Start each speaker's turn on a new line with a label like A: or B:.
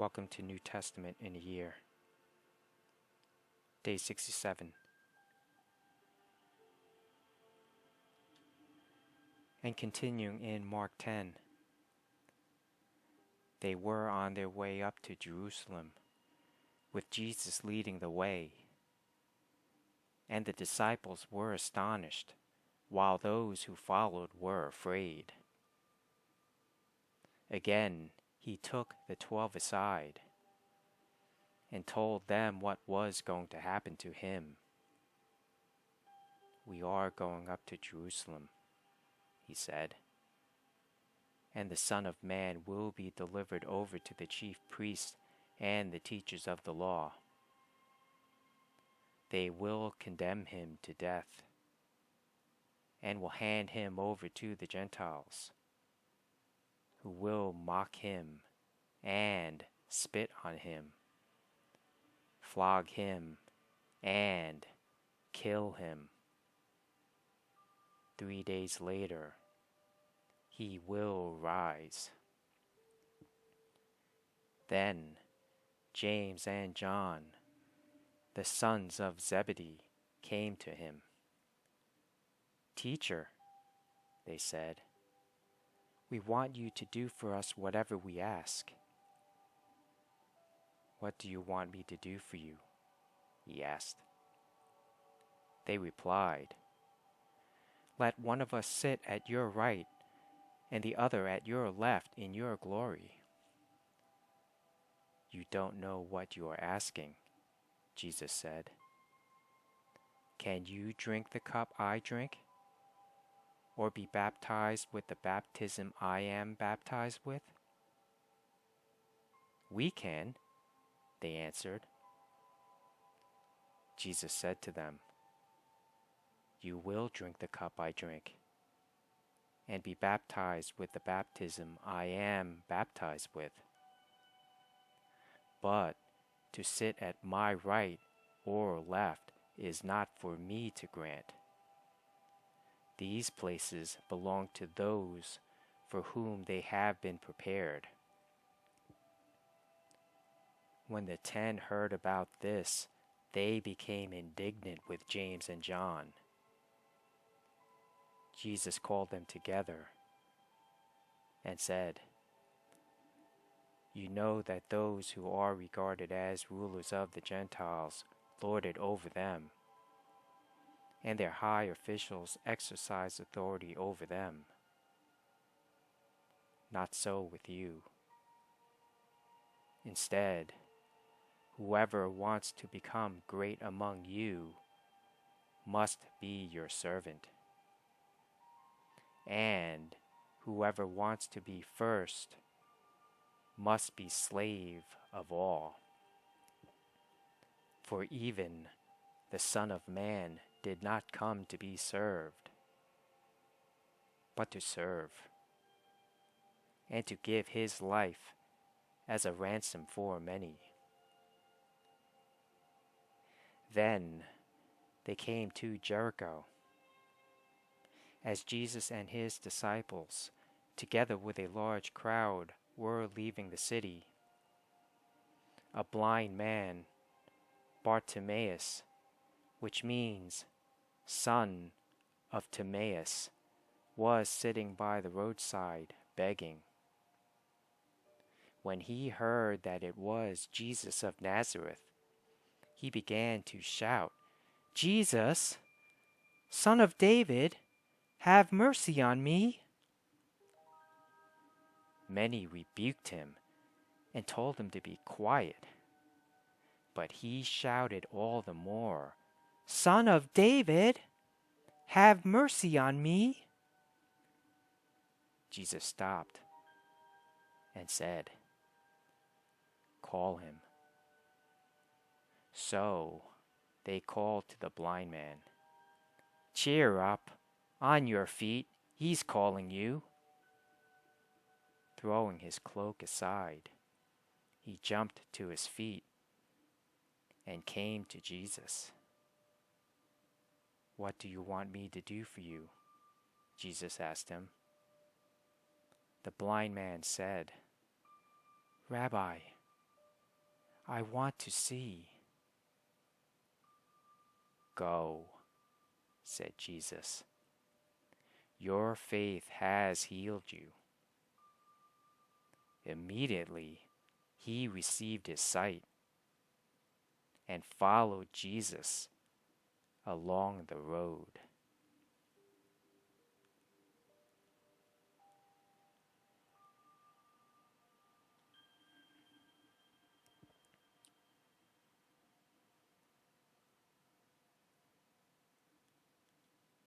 A: Welcome to New Testament in a Year. Day 67. And continuing in Mark 10, they were on their way up to Jerusalem, with Jesus leading the way. And the disciples were astonished, while those who followed were afraid. Again, he took the 12 aside and told them what was going to happen to him. "We are going up to Jerusalem," he said, "and the Son of Man will be delivered over to the chief priests and the teachers of the law. They will condemn him to death and will hand him over to the Gentiles, who will mock him and spit on him, flog him and kill him. 3 days later, he will rise." Then James and John, the sons of Zebedee, came to him. "Teacher," they said, "we want you to do for us whatever we ask." "What do you want me to do for you?" he asked. They replied, "Let one of us sit at your right and the other at your left in your glory." "You don't know what you are asking," Jesus said. "Can you drink the cup I drink, or be baptized with the baptism I am baptized with?" "We can," they answered. Jesus said to them, "You will drink the cup I drink, and be baptized with the baptism I am baptized with. But to sit at my right or left is not for me to grant. These places belong to those for whom they have been prepared." When the 10 heard about this, they became indignant with James and John. Jesus called them together and said, "You know that those who are regarded as rulers of the Gentiles lord it over them, and their high officials exercise authority over them. Not so with you. Instead, whoever wants to become great among you must be your servant. And whoever wants to be first must be slave of all. For even the Son of Man did not come to be served, but to serve, and to give his life as a ransom for many." Then they came to Jericho. As Jesus and his disciples, together with a large crowd, were leaving the city, a blind man, Bartimaeus, which means son of Timaeus, was sitting by the roadside begging. When he heard that it was Jesus of Nazareth, he began to shout, "Jesus, Son of David, have mercy on me." Many rebuked him and told him to be quiet. But he shouted all the more, "Son of David, have mercy on me." Jesus stopped and said, "Call him." So they called to the blind man, "Cheer up, on your feet, he's calling you." Throwing his cloak aside, he jumped to his feet and came to Jesus. "What do you want me to do for you?" Jesus asked him. The blind man said, "Rabbi, I want to see." "Go," said Jesus. "Your faith has healed you." Immediately, he received his sight and followed Jesus along the road.